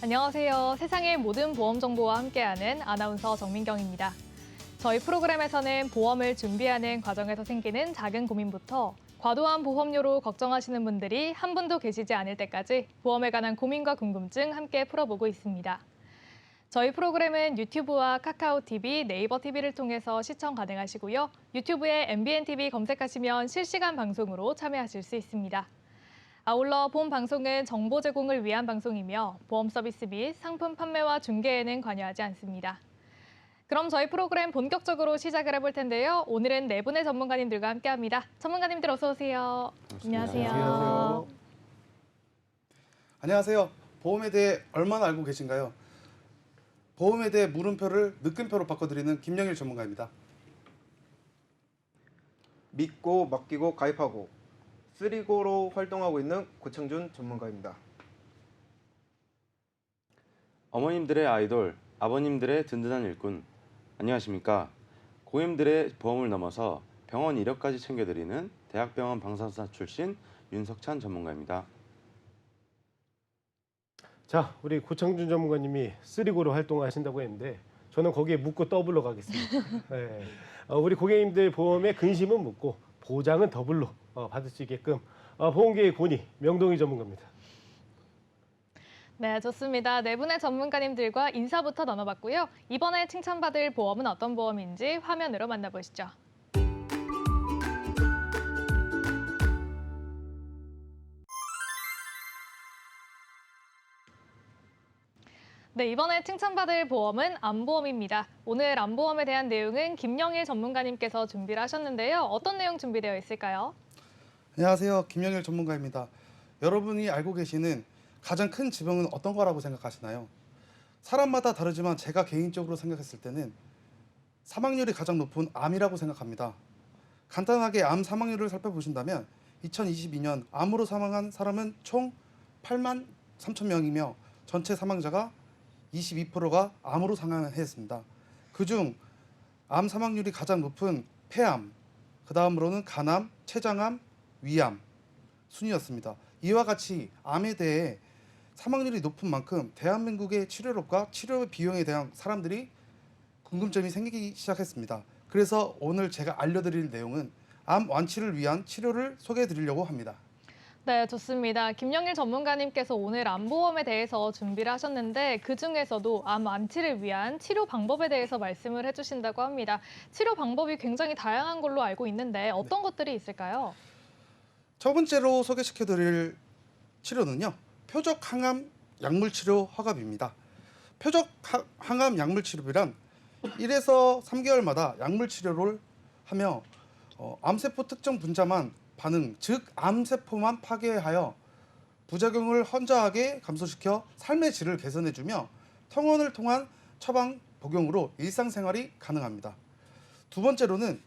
안녕하세요. 세상의 모든 보험 정보와 함께하는 아나운서 정민경입니다. 저희 프로그램에서는 보험을 준비하는 과정에서 생기는 작은 고민부터 과도한 보험료로 걱정하시는 분들이 한 분도 계시지 않을 때까지 보험에 관한 고민과 궁금증 함께 풀어보고 있습니다. 저희 프로그램은 유튜브와 카카오 TV, 네이버 TV를 통해서 시청 가능하시고요. 유튜브에 MBN TV 검색하시면 실시간 방송으로 참여하실 수 있습니다. 아울러 본 방송은 정보 제공을 위한 방송이며 보험 서비스 및 상품 판매와 중개에는 관여하지 않습니다. 그럼 저희 프로그램 본격적으로 시작을 해볼 텐데요. 오늘은 네 분의 전문가님들과 함께합니다. 전문가님들 어서 오세요. 안녕하세요. 안녕하세요. 안녕하세요. 보험에 대해 얼마나 알고 계신가요? 보험에 대해 물음표를 느낌표로 바꿔드리는 김영일 전문가입니다. 믿고 맡기고 가입하고 쓰리고로 활동하고 있는 고창준 전문가입니다. 어머님들의 아이돌, 아버님들의 든든한 일꾼. 안녕하십니까? 고객님들의 보험을 넘어서 병원 이력까지 챙겨드리는 대학병원 방사선사 출신 윤석찬 전문가입니다. 자, 우리 고창준 전문가님이 쓰리고로 활동하신다고 했는데 저는 거기에 묻고 더블로 가겠습니다. 네. 우리 고객님들 보험의 근심은 묻고 보장은 더블로 받을 수 있게끔 보험계의 고니 명동희 전문가입니다. 네, 좋습니다. 네 분의 전문가님들과 인사부터 나눠봤고요. 이번에 칭찬받을 보험은 어떤 보험인지 화면으로 만나보시죠. 네, 이번에 칭찬받을 보험은 암보험입니다. 오늘 암보험에 대한 내용은 김영일 전문가님께서 준비를 하셨는데요. 어떤 내용 준비되어 있을까요? 안녕하세요. 김영일 전문가입니다. 여러분이 알고 계시는 가장 큰 질병은 어떤 거라고 생각하시나요? 사람마다 다르지만 제가 개인적으로 생각했을 때는 사망률이 가장 높은 암이라고 생각합니다. 간단하게 암 사망률을 살펴보신다면 2022년 암으로 사망한 사람은 총 8만 3천 명이며 전체 사망자가 22%가 암으로 사망했습니다. 그중 암 사망률이 가장 높은 폐암, 그 다음으로는 간암, 췌장암, 위암 순이었습니다. 이와 같이 암에 대해 사망률이 높은 만큼 대한민국의 치료력과 치료 비용에 대한 사람들이 궁금점이 생기기 시작했습니다. 그래서 오늘 제가 알려드릴 내용은 암 완치를 위한 치료를 소개해 드리려고 합니다. 네, 좋습니다. 김영일 전문가님께서 오늘 암보험에 대해서 준비를 하셨는데 그중에서도 암 완치를 위한 치료 방법에 대해서 말씀을 해주신다고 합니다. 치료 방법이 굉장히 다양한 걸로 알고 있는데 어떤 것들이 있을까요? 첫 번째로 소개시켜 드릴 치료는요. 표적 항암 약물 치료 허가비입니다. 표적 항암 약물 치료비란 1에서 3개월마다 약물 치료를 하며 암세포 특정 분자만 반응, 즉 암세포만 파괴하여 부작용을 현저하게 감소시켜 삶의 질을 개선해주며 통원을 통한 처방 복용으로 일상생활이 가능합니다. 두 번째로는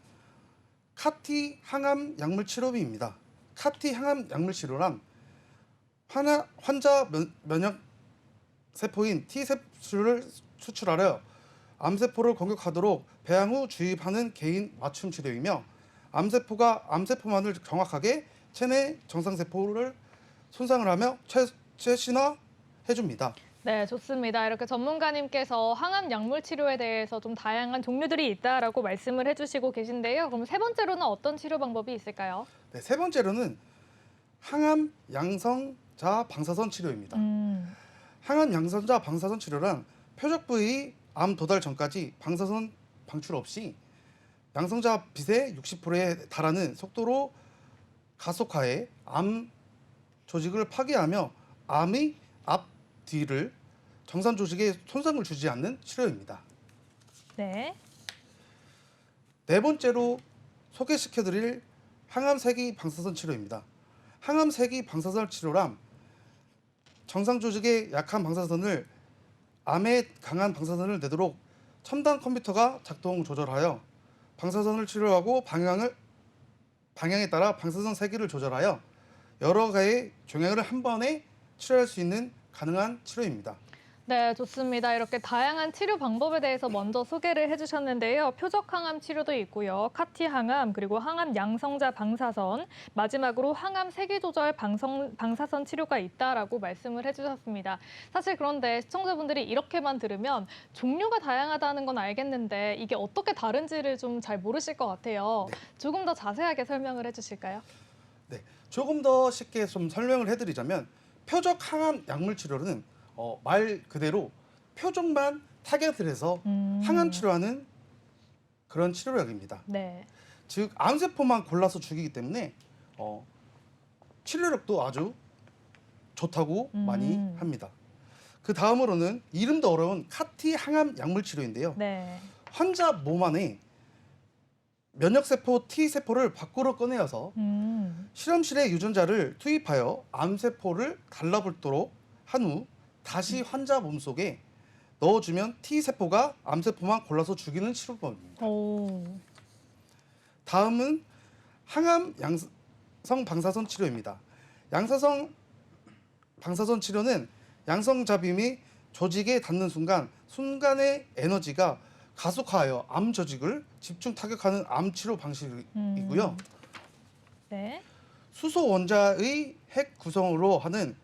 카티 항암 약물 치료비입니다. 카티 항암 약물 치료란 환자 면역 세포인 T세포를 수출하려 암세포를 공격하도록 배양 후 주입하는 개인 맞춤 치료이며 암세포가 암세포만을 정확하게 체내 정상세포를 손상을 하며 최신화해줍니다. 네, 좋습니다. 이렇게 전문가님께서 항암 약물 치료에 대해서 좀 다양한 종류들이 있다라고 말씀을 해주시고 계신데요. 그럼 세 번째로는 어떤 치료 방법이 있을까요? 네, 세 번째로는 항암 양성자 방사선 치료입니다. 항암 양성자 방사선 치료란 표적 부위 암 도달 전까지 방사선 방출 없이 양성자 빛의 60%에 달하는 속도로 가속화해 암 조직을 파괴하며 암의 앞, 뒤를 정상 조직에 손상을 주지 않는 치료입니다. 네. 네 번째로 소개시켜드릴 항암세기 방사선 치료입니다. 항암세기 방사선 치료란 정상 조직의 약한 방사선을 암에 강한 방사선을 내도록 첨단 컴퓨터가 작동 조절하여 방사선을 치료하고 방향에 따라 방사선 세기를 조절하여 여러 개의 종양을 한 번에 치료할 수 있는 가능한 치료입니다. 네, 좋습니다. 이렇게 다양한 치료 방법에 대해서 먼저 소개를 해주셨는데요. 표적 항암 치료도 있고요. 카티 항암, 그리고 항암 양성자 방사선, 마지막으로 항암 세기 조절 방사선 치료가 있다라고 말씀을 해주셨습니다. 사실 그런데 시청자분들이 이렇게만 들으면 종류가 다양하다는 건 알겠는데 이게 어떻게 다른지를 좀 잘 모르실 것 같아요. 조금 더 자세하게 설명을 해주실까요? 네, 조금 더 쉽게 좀 설명을 해드리자면 표적 항암 약물 치료는 말 그대로 표적만 타겟을 해서 항암 치료하는 그런 치료약입니다. 네. 즉 암세포만 골라서 죽이기 때문에 치료력도 아주 좋다고 많이 합니다. 그 다음으로는 이름도 어려운 카티 항암 약물 치료인데요. 네. 환자 몸 안에 면역세포 T세포를 밖으로 꺼내어서 실험실에 유전자를 투입하여 암세포를 달라붙도록 한 후 다시 환자 몸속에 넣어주면 T세포가 암세포만 골라서 죽이는 치료법입니다. 오. 다음은 항암 양성 방사선 치료입니다. 양사성 방사선 치료는 양성잡임이 조직에 닿는 순간의 에너지가 가속화하여 암 조직을 집중 타격하는 암 치료 방식이고요. 네. 수소 원자의 핵 구성으로 하는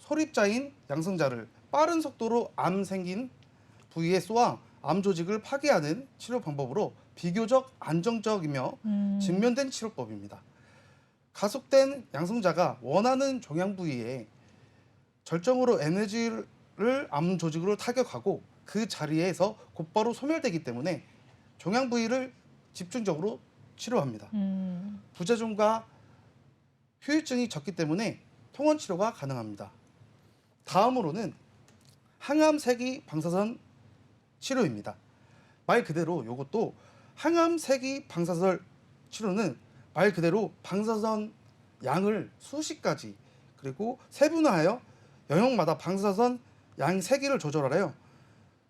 소립자인 양성자를 빠른 속도로 암 생긴 부위에 쏘아 암 조직을 파괴하는 치료 방법으로 비교적 안정적이며 직면된 치료법입니다. 가속된 양성자가 원하는 종양 부위에 절정으로 에너지를 암 조직으로 타격하고 그 자리에서 곧바로 소멸되기 때문에 종양 부위를 집중적으로 치료합니다. 부작용과 후유증이 적기 때문에 통원 치료가 가능합니다. 다음으로는 항암 세기 방사선 치료입니다. 말 그대로 이것도 항암 세기 방사선 치료는 말 그대로 방사선 양을 수십 가지 그리고 세분화하여 영역마다 방사선 양 세기를 조절하여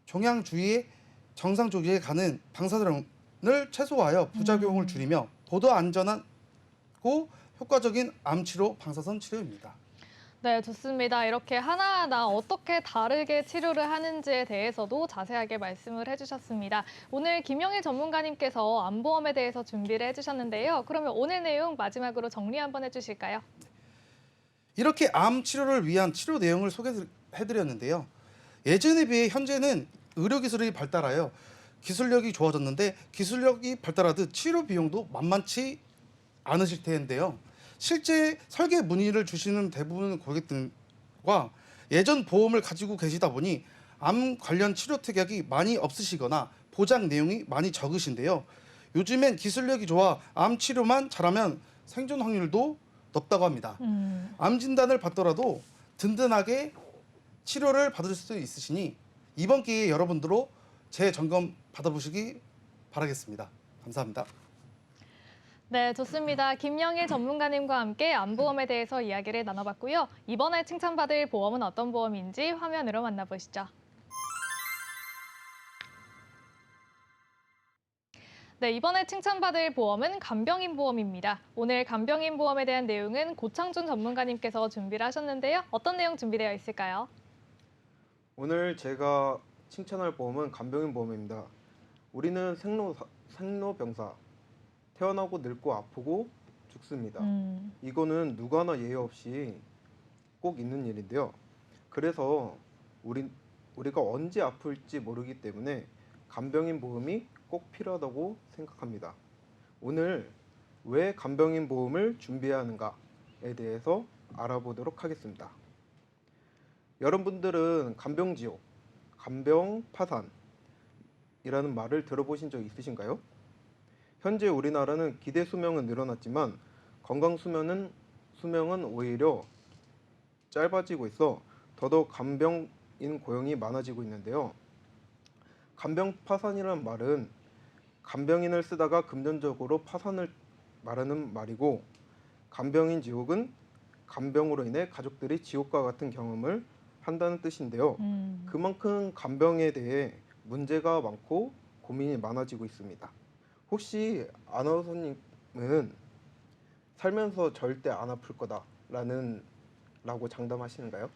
종양 주위에 정상 조직에 가는 방사선을 최소화하여 부작용을 줄이며 보다 안전하고 효과적인 암 치료 방사선 치료입니다. 네, 좋습니다. 이렇게 하나하나 어떻게 다르게 치료를 하는지에 대해서도 자세하게 말씀을 해주셨습니다. 오늘 김영일 전문가님께서 암보험에 대해서 준비를 해주셨는데요. 그러면 오늘 내용 마지막으로 정리 한번 해주실까요? 이렇게 암 치료를 위한 치료 내용을 소개해드렸는데요. 예전에 비해 현재는 의료기술이 발달하여 기술력이 좋아졌는데 기술력이 발달하듯 치료 비용도 만만치 않으실 텐데요. 실제 설계 문의를 주시는 대부분 고객들과 예전 보험을 가지고 계시다 보니 암 관련 치료 특약이 많이 없으시거나 보장 내용이 많이 적으신데요. 요즘엔 기술력이 좋아 암 치료만 잘하면 생존 확률도 높다고 합니다. 암 진단을 받더라도 든든하게 치료를 받을 수 있으시니 이번 기회에 여러분들로 재점검 받아보시기 바라겠습니다. 감사합니다. 네, 좋습니다. 김영일 전문가님과 함께 암보험에 대해서 이야기를 나눠봤고요. 이번에 칭찬받을 보험은 어떤 보험인지 화면으로 만나보시죠. 네, 이번에 칭찬받을 보험은 간병인 보험입니다. 오늘 간병인 보험에 대한 내용은 고창준 전문가님께서 준비를 하셨는데요. 어떤 내용 준비되어 있을까요? 오늘 제가 칭찬할 보험은 간병인 보험입니다. 우리는 생로병사, 태어나고 늙고 아프고 죽습니다. 이거는 누구나 예외 없이 꼭 있는 일인데요. 그래서 우리가 언제 아플지 모르기 때문에 간병인 보험이 꼭 필요하다고 생각합니다. 오늘 왜 간병인 보험을 준비해야 하는가에 대해서 알아보도록 하겠습니다. 여러분들은 간병지옥, 간병파산이라는 말을 들어보신 적 있으신가요? 현재 우리나라는 기대 수명은 늘어났지만 건강 수명은 오히려 짧아지고 있어 더더욱 간병인 고용이 많아지고 있는데요. 간병파산이라는 말은 간병인을 쓰다가 금전적으로 파산을 말하는 말이고, 간병인 지옥은 간병으로 인해 가족들이 지옥과 같은 경험을 한다는 뜻인데요. 그만큼 간병에 대해 문제가 많고 고민이 많아지고 있습니다. 혹시 아나운서님은 살면서 절대 안 아플 거다라는 라고 장담하시는가요?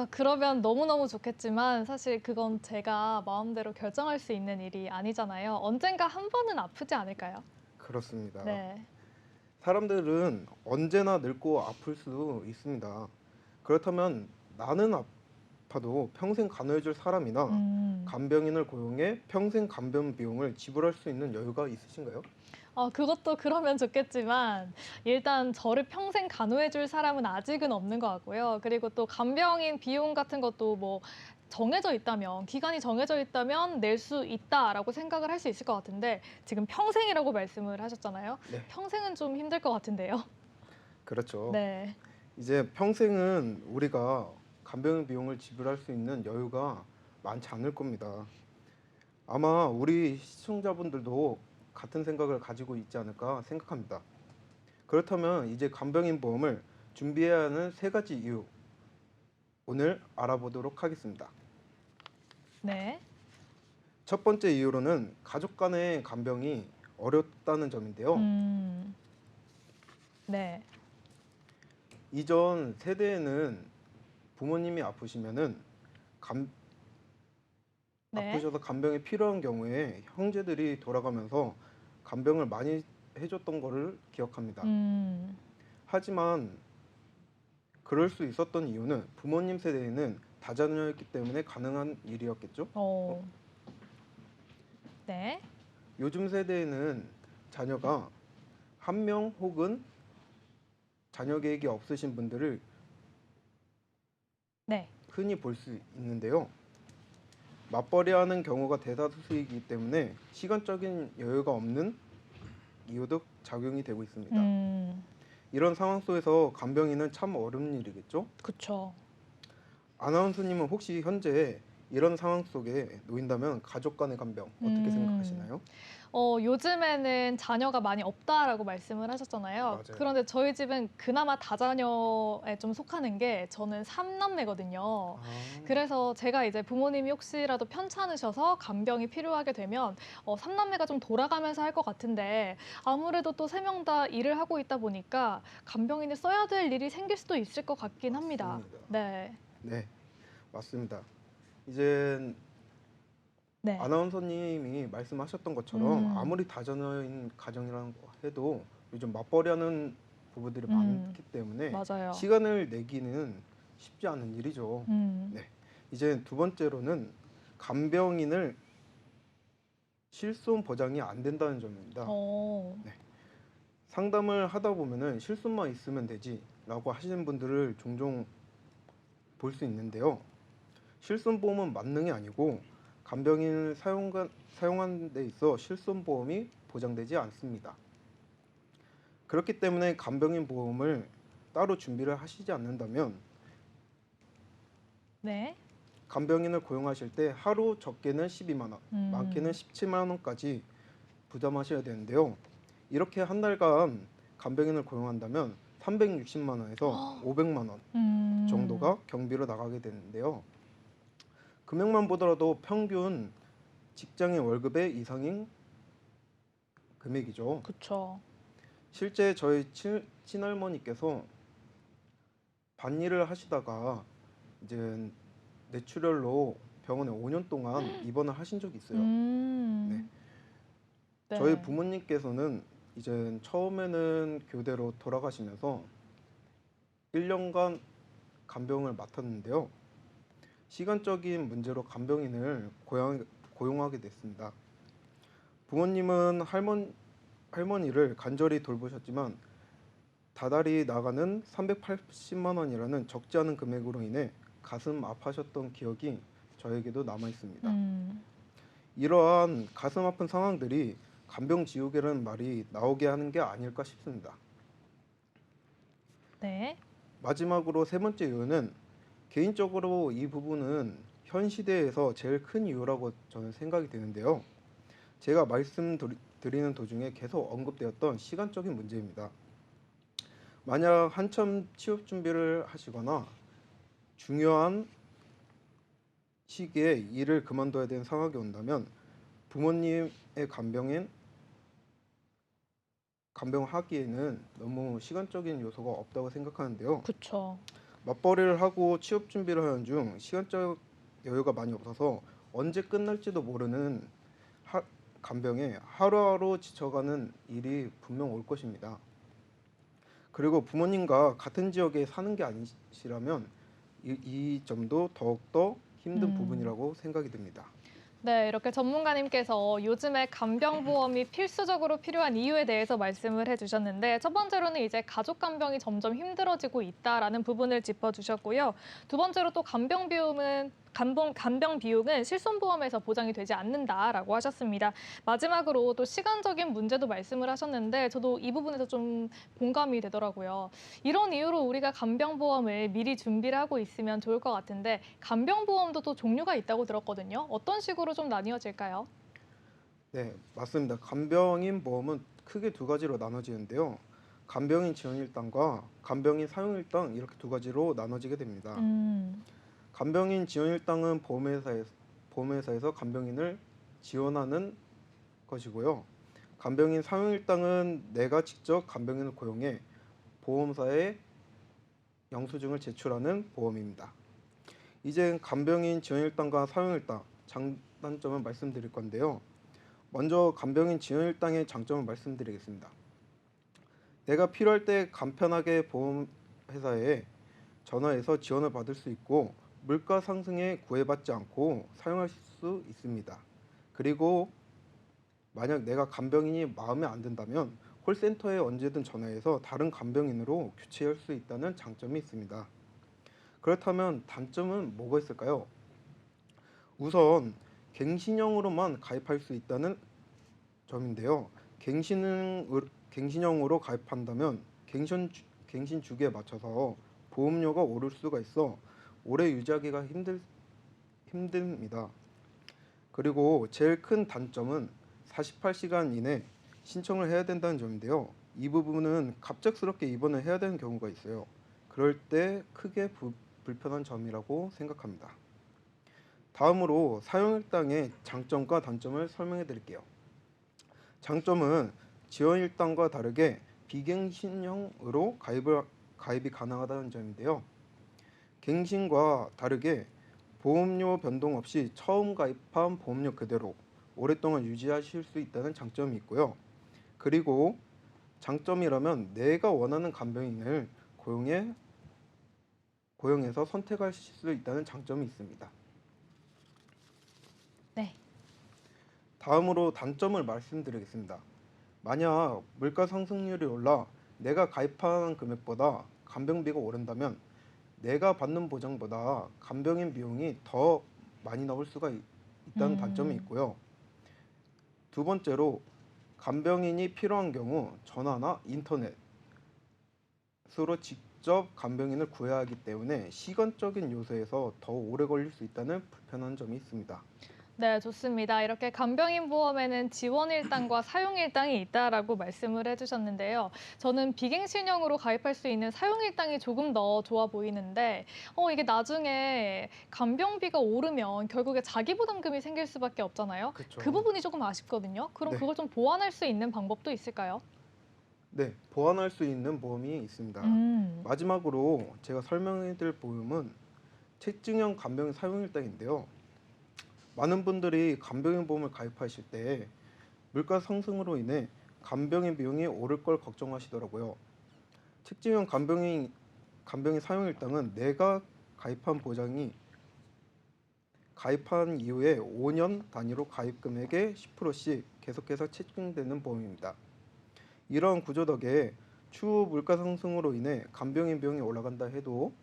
그러면 너무너무 좋겠지만 사실 그건 제가 마음대로 결정할 수 있는 일이 아니잖아요. 언젠가 한 번은 아프지 않을까요? 그렇습니다. 네. 사람들은 언제나 늙고 아플 수 있습니다. 그렇다면 나는 아파도 평생 간호해줄 사람이나 음. 간병인을 고용해 평생 간병 비용을 지불할 수 있는 여유가 있으신가요? 그것도 그러면 좋겠지만 일단 저를 평생 간호해줄 사람은 아직은 없는 것 같고요. 그리고 또 간병인 비용 같은 것도 뭐 정해져 있다면, 기간이 정해져 있다면 낼 수 있다라고 생각을 할 수 있을 것 같은데 지금 평생이라고 말씀을 하셨잖아요. 네. 평생은 좀 힘들 것 같은데요. 그렇죠. 네. 이제 평생은 우리가 간병인 비용을 지불할 수 있는 여유가 많지 않을 겁니다. 아마 우리 시청자분들도 같은 생각을 가지고 있지 않을까 생각합니다. 그렇다면 이제 간병인 보험을 준비해야 하는 세 가지 이유 오늘 알아보도록 하겠습니다. 네. 첫 번째 이유로는 가족 간의 간병이 어렵다는 점인데요. 네. 이전 세대에는 부모님이 아프시면은 네. 아프셔서 간병이 필요한 경우에 형제들이 돌아가면서 간병을 많이 해줬던 거를 기억합니다. 하지만 그럴 수 있었던 이유는 부모님 세대에는 다자녀였기 때문에 가능한 일이었겠죠. 네. 요즘 세대에는 자녀가 한 명 혹은 자녀 계획이 없으신 분들을 네. 흔히 볼 수 있는데요. 맞벌이하는 경우가 대다수이기 때문에 시간적인 여유가 없는 이유도 작용이 되고 있습니다. 이런 상황 속에서 간병인은 참 어려운 일이겠죠? 그쵸. 아나운서님은 혹시 현재 이런 상황 속에 놓인다면 가족 간의 간병 어떻게 생각하시나요? 요즘에는 자녀가 많이 없다라고 말씀을 하셨잖아요. 맞아요. 그런데 저희 집은 그나마 다자녀에 좀 속하는 게 저는 3남매거든요. 그래서 제가 이제 부모님이 혹시라도 편찮으셔서 간병이 필요하게 되면 3남매가 좀 돌아가면서 할 것 같은데 아무래도 또 3명 다 일을 하고 있다 보니까 간병인을 써야 될 일이 생길 수도 있을 것 같긴 합니다. 맞습니다. 네. 네, 맞습니다. 이제 네. 아나운서님이 말씀하셨던 것처럼 아무리 다자녀인 가정이라고 해도 요즘 맞벌이하는 부부들이 많기 때문에 맞아요. 시간을 내기는 쉽지 않은 일이죠. 네, 이제 두 번째로는 간병인을 실손 보장이 안 된다는 점입니다. 상담을 하다 보면은 실손만 있으면 되지라고 하시는 분들을 종종 볼 수 있는데요. 실손보험은 만능이 아니고 간병인을 사용하는 데 있어 실손보험이 보장되지 않습니다. 그렇기 때문에 간병인 보험을 따로 준비를 하시지 않는다면 네. 간병인을 고용하실 때 하루 적게는 12만 원, 많게는 17만 원까지 부담하셔야 되는데요. 이렇게 한 달간 간병인을 고용한다면 360만 원에서 500만 원 정도가 경비로 나가게 되는데요. 금액만 보더라도 평균 직장인 월급의 이상인 금액이죠. 그쵸. 실제 저희 친할머니께서 밭일을 하시다가 이제 뇌출혈로 병원에 5년 동안 입원을 하신 적이 있어요. 네. 저희 부모님께서는 이제 처음에는 교대로 돌아가시면서 1년간 간병을 맡았는데요. 시간적인 문제로 간병인을 고용하게 됐습니다. 부모님은 할머니를 간절히 돌보셨지만 다달이 나가는 380만 원이라는 적지 않은 금액으로 인해 가슴 아파하셨던 기억이 저에게도 남아 있습니다. 이러한 가슴 아픈 상황들이 간병지옥이라는 말이 나오게 하는 게 아닐까 싶습니다. 네. 마지막으로 세 번째 이유는 개인적으로 이 부분은 현 시대에서 제일 큰 이유라고 저는 생각이 되는데요. 제가 말씀드리는 도중에 계속 언급되었던 시간적인 문제입니다. 만약 한참 취업 준비를 하시거나 중요한 시기에 일을 그만둬야 되는 상황이 온다면 부모님의 간병인 간병하기에는 너무 시간적인 요소가 없다고 생각하는데요. 그쵸. 맞벌이를 하고 취업 준비를 하는 중 시간적 여유가 많이 없어서 언제 끝날지도 모르는 간병에 하루하루 지쳐가는 일이 분명 올 것입니다. 그리고 부모님과 같은 지역에 사는 게 아니시라면 이 점도 더욱더 힘든 부분이라고 생각이 듭니다. 네, 이렇게 전문가님께서 요즘에 간병보험이 필수적으로 필요한 이유에 대해서 말씀을 해주셨는데 첫 번째로는 이제 가족 간병이 점점 힘들어지고 있다라는 부분을 짚어주셨고요. 두 번째로 또 간병 비용은 실손보험에서 보장이 되지 않는다라고 하셨습니다. 마지막으로 또 시간적인 문제도 말씀을 하셨는데 저도 이 부분에서 좀 공감이 되더라고요. 이런 이유로 우리가 간병보험을 미리 준비를 하고 있으면 좋을 것 같은데 간병보험도 또 종류가 있다고 들었거든요. 어떤 식으로 좀 나뉘어질까요? 네, 맞습니다. 간병인 보험은 크게 두 가지로 나눠지는데요. 간병인 지원일당과 간병인 사용일당 이렇게 두 가지로 나눠지게 됩니다. 간병인 지원일당은 보험회사에서 간병인을 지원하는 것이고요. 간병인 사용일당은 내가 직접 간병인을 고용해 보험사에 영수증을 제출하는 보험입니다. 이제 간병인 지원일당과 사용일당 장단점을 말씀드릴 건데요. 먼저 간병인 지원일당의 장점을 말씀드리겠습니다. 내가 필요할 때 간편하게 보험회사에 전화해서 지원을 받을 수 있고 물가 상승에 구애받지 않고 사용하실 수 있습니다. 그리고 만약 내가 간병인이 마음에 안 든다면 콜센터에 언제든 전화해서 다른 간병인으로 교체할 수 있다는 장점이 있습니다. 그렇다면 단점은 뭐가 있을까요? 우선 갱신형으로만 가입할 수 있다는 점인데요. 갱신형으로 가입한다면 갱신 주기에 맞춰서 보험료가 오를 수가 있어 오래 유지하기가 힘듭니다. 그리고 제일 큰 단점은 48시간 이내 신청을 해야 된다는 점인데요. 이 부분은 갑작스럽게 입원을 해야 되는 경우가 있어요. 그럴 때 크게 불편한 점이라고 생각합니다. 다음으로 사용일당의 장점과 단점을 설명해 드릴게요. 장점은 지원일당과 다르게 비갱신형으로 가입이 가능하다는 점인데요. 갱신과 다르게 보험료 변동 없이 처음 가입한 보험료 그대로 오랫동안 유지하실 수 있다는 장점이 있고요. 그리고 장점이라면 내가 원하는 간병인을 고용해서 선택하실 수 있다는 장점이 있습니다. 네. 다음으로 단점을 말씀드리겠습니다. 만약 물가 상승률이 올라 내가 가입한 금액보다 간병비가 오른다면 내가 받는 보장보다 간병인 비용이 더 많이 나올 수가 있다는 단점이 있고요. 두 번째로 간병인이 필요한 경우 전화나 인터넷으로 직접 간병인을 구해야 하기 때문에 시간적인 요소에서 더 오래 걸릴 수 있다는 불편한 점이 있습니다. 네, 좋습니다. 이렇게 간병인 보험에는 지원일당과 사용일당이 있다라고 말씀을 해주셨는데요. 저는 비갱신형으로 가입할 수 있는 사용일당이 조금 더 좋아 보이는데 이게 나중에 간병비가 오르면 결국에 자기부담금이 생길 수밖에 없잖아요. 그쵸. 그 부분이 조금 아쉽거든요. 그럼 네. 그걸 좀 보완할 수 있는 방법도 있을까요? 네, 보완할 수 있는 보험이 있습니다. 마지막으로 제가 설명해 드릴 보험은 체증형 간병인 사용일당인데요. 많은 분들이 간병인 보험을 가입하실 때 물가 상승으로 인해 간병인 비용이 오를 걸 걱정하시더라고요. 책정형 간병인 사용일당은 내가 가입한 보장이 가입한 이후에 5년 단위로 가입 금액의 10%씩 계속해서 책정되는 보험입니다. 이러한 구조 덕에 추후 물가 상승으로 인해 간병인 비용이 올라간다 해도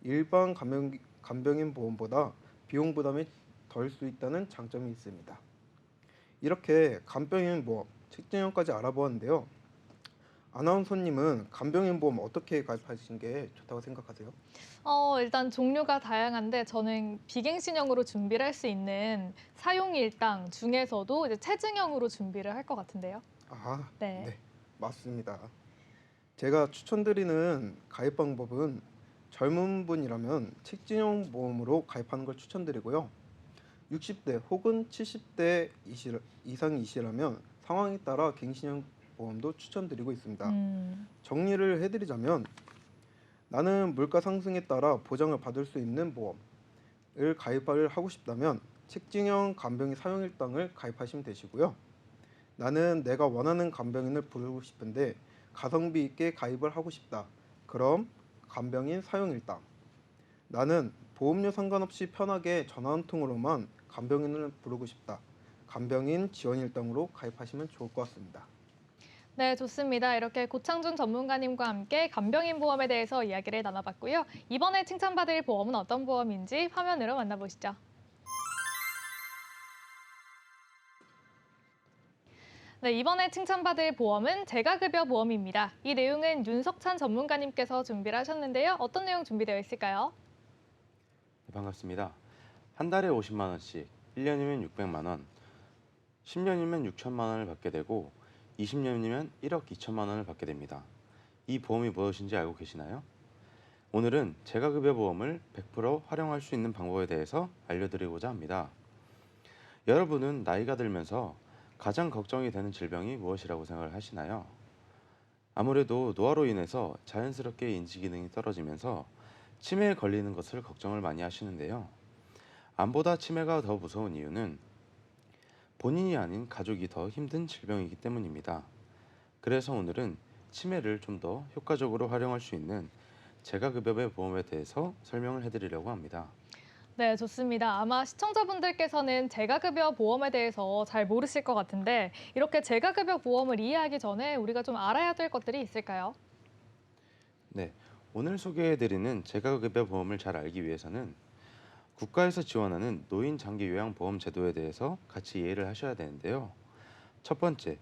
일반 간병인 보험보다 비용 부담이 덜 수 있다는 장점이 있습니다. 이렇게 간병인 보험, 책정형까지 알아보았는데요. 아나운서님은 간병인 보험 어떻게 가입하시는 게 좋다고 생각하세요? 일단 종류가 다양한데 저는 비갱신형으로 준비를 할 수 있는 사용일당 중에서도 이제 체증형으로 준비를 할 것 같은데요. 아, 네. 네, 맞습니다. 제가 추천드리는 가입 방법은 젊은 분이라면 책정형 보험으로 가입하는 걸 추천드리고요. 60대 혹은 70대 이상이시라면 상황에 따라 보험도 추천드리고 있습니다. 음. 정리를 해드리자면 나는 물가 상승에 따라 보장을 받을 수 있는 보험을 가입을 하고 싶다면 책징형 간병인 사용일당을 가입하시면 되시고요. 나는 내가 원하는 간병인을 부르고 싶은데 가성비 있게 가입을 하고 싶다. 그럼 간병인 사용일당. 나는 보험료 상관없이 편하게 전화 한 통으로만 간병인을 부르고 싶다. 간병인 지원일당으로 가입하시면 좋을 것 같습니다. 네, 좋습니다. 이렇게 고창준 전문가님과 함께 간병인 보험에 대해서 이야기를 나눠봤고요. 이번에 칭찬받을 보험은 어떤 보험인지 화면으로 만나보시죠. 네, 이번에 칭찬받을 보험은 재가급여 보험입니다. 이 내용은 윤석찬 전문가님께서 준비를 하셨는데요. 어떤 내용 준비되어 있을까요? 네, 반갑습니다. 한 달에 50만 원씩, 1년이면 600만 원, 10년이면 6천만 원을 받게 되고 20년이면 1억 2천만 원을 받게 됩니다. 이 보험이 무엇인지 알고 계시나요? 오늘은 재가급여 보험을 100% 활용할 수 있는 방법에 대해서 알려드리고자 합니다. 여러분은 나이가 들면서 가장 걱정이 되는 질병이 무엇이라고 생각을 하시나요? 아무래도 노화로 인해서 자연스럽게 인지 기능이 떨어지면서 치매에 걸리는 것을 걱정을 많이 하시는데요. 암보다 치매가 더 무서운 이유는 본인이 아닌 가족이 더 힘든 질병이기 때문입니다. 그래서 오늘은 치매를 좀 더 효과적으로 활용할 수 있는 재가급여 보험에 대해서 설명을 해드리려고 합니다. 네, 좋습니다. 아마 시청자분들께서는 재가급여 보험에 대해서 잘 모르실 것 같은데 이렇게 재가급여 보험을 이해하기 전에 우리가 좀 알아야 될 것들이 있을까요? 네, 오늘 소개해드리는 재가급여 보험을 잘 알기 위해서는 국가에서 지원하는 노인 장기 요양 보험 제도에 대해서 같이 이해를 하셔야 되는데요. 첫 번째,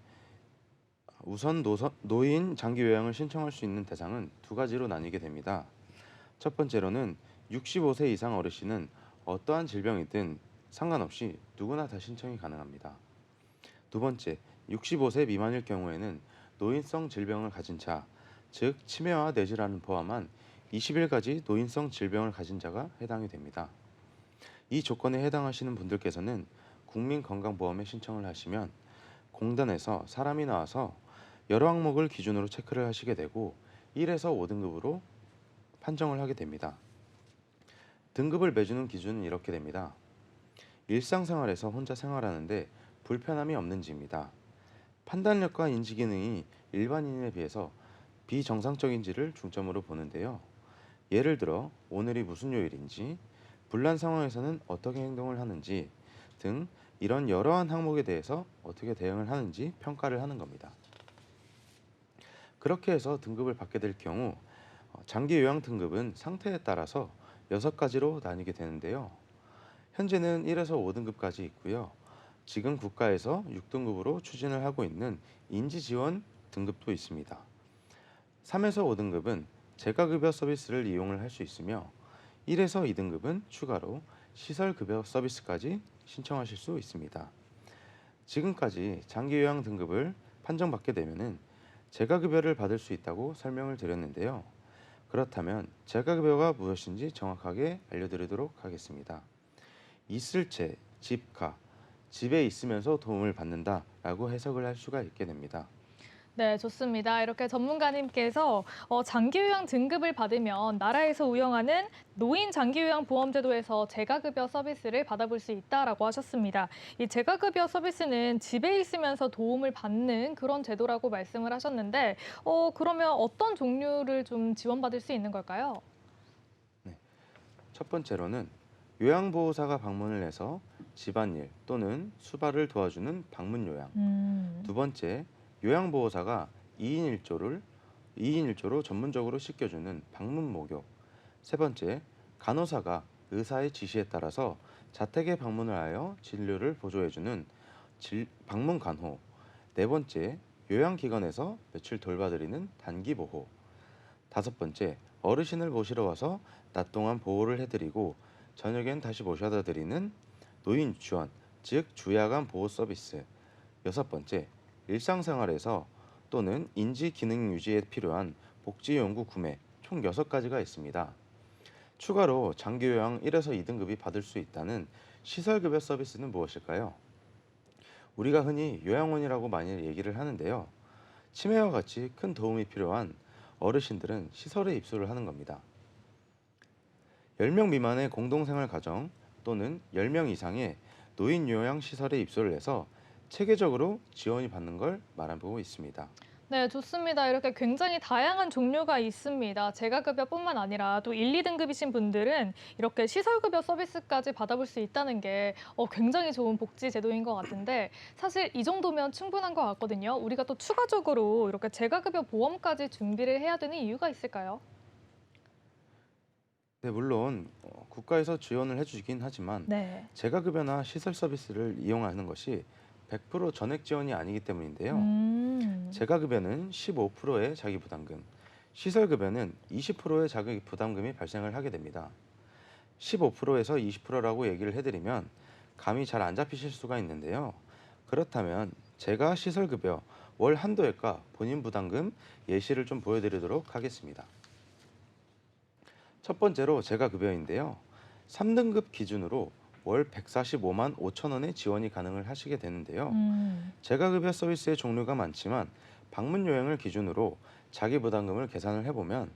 우선 노인 장기 요양을 신청할 수 있는 대상은 두 가지로 나뉘게 됩니다. 첫 번째로는 65세 이상 어르신은 어떠한 질병이든 상관없이 누구나 다 신청이 가능합니다. 두 번째, 65세 미만일 경우에는 노인성 질병을 가진 자, 즉 치매와 뇌질환을 포함한 21가지 노인성 질병을 가진 자가 해당이 됩니다. 이 조건에 해당하시는 분들께서는 국민건강보험에 신청을 하시면 공단에서 사람이 나와서 여러 항목을 기준으로 체크를 하시게 되고 1에서 5등급으로 판정을 하게 됩니다. 등급을 매주는 기준은 이렇게 됩니다. 일상생활에서 혼자 생활하는데 불편함이 없는지입니다. 판단력과 인지기능이 일반인에 비해서 비정상적인지를 중점으로 보는데요. 예를 들어 오늘이 무슨 요일인지, 불난 상황에서는 어떻게 행동을 하는지 등 이런 여러한 항목에 대해서 어떻게 대응을 하는지 평가를 하는 겁니다. 그렇게 해서 등급을 받게 될 경우 장기 요양 등급은 상태에 따라서 6가지로 나뉘게 되는데요. 현재는 1에서 5등급까지 있고요. 지금 국가에서 6등급으로 추진을 하고 있는 인지지원 등급도 있습니다. 3에서 5등급은 재가급여 서비스를 이용을 할 수 있으며 1에서 2등급은 추가로 시설급여 서비스까지 신청하실 수 있습니다. 지금까지 장기요양 등급을 판정받게 되면은 재가급여를 받을 수 있다고 설명을 드렸는데요. 그렇다면 재가급여가 무엇인지 정확하게 알려드리도록 하겠습니다. 있을 채, 집가, 집에 있으면서 도움을 받는다라고 해석을 할 수가 있게 됩니다. 네, 좋습니다. 이렇게 전문가님께서 장기요양 등급을 받으면 나라에서 운영하는 노인 장기요양 보험제도에서 재가급여 서비스를 받아볼 수 있다라고 하셨습니다. 이 재가급여 서비스는 집에 있으면서 도움을 받는 그런 제도라고 말씀을 하셨는데 그러면 어떤 종류를 좀 지원받을 수 있는 걸까요? 첫 번째로는 요양보호사가 방문을 해서 집안일 또는 수발을 도와주는 방문요양. 두 번째, 요양보호사가 2인 1조로 전문적으로 씻겨주는 방문 목욕. 세 번째, 간호사가 의사의 지시에 따라서 자택에 방문을 하여 진료를 보조해주는 방문 간호. 네 번째, 요양기관에서 며칠 돌봐드리는 단기 보호. 다섯 번째, 어르신을 모시러 와서 낮 동안 보호를 해드리고 저녁엔 다시 모셔다 드리는 노인 유치원, 즉 주야간 보호 서비스. 여섯 번째, 일상생활에서 또는 인지 기능 유지에 필요한 복지용구 구매, 총 6가지가 있습니다. 추가로 장기요양 1에서 2등급이 받을 수 있다는 시설급여 서비스는 무엇일까요? 우리가 흔히 요양원이라고 많이 얘기를 하는데요. 치매와 같이 큰 도움이 필요한 어르신들은 시설에 입소를 하는 겁니다. 10명 미만의 공동생활 가정 또는 10명 이상의 노인 요양 시설에 입소를 해서 체계적으로 지원이 받는 걸 말하고 있습니다. 네, 좋습니다. 이렇게 굉장히 다양한 종류가 있습니다. 재가급여뿐만 아니라 또 1, 2등급이신 분들은 이렇게 시설급여 서비스까지 받아볼 수 있다는 게 굉장히 좋은 복지 제도인 것 같은데 사실 이 정도면 충분한 것 같거든요. 우리가 또 추가적으로 이렇게 재가급여 보험까지 준비를 해야 되는 이유가 있을까요? 네, 물론 국가에서 지원을 해주긴 하지만 네. 재가급여나 시설 서비스를 이용하는 것이 100% 전액 지원이 아니기 때문인데요. 재가급여는 15%의 자기부담금, 시설급여는 20%의 자기부담금이 발생을 하게 됩니다. 15%에서 20%라고 얘기를 해드리면 감이 잘 안 잡히실 수가 있는데요. 그렇다면 제가 시설급여 월 한도액과 본인 부담금 예시를 좀 보여드리도록 하겠습니다. 첫 번째로 재가급여인데요. 3등급 기준으로 월 145만 5천 원의 지원이 가능을 하시게 되는데요. 재가급여 서비스의 종류가 많지만 방문 요양을 기준으로 자기 부담금을 계산을 해보면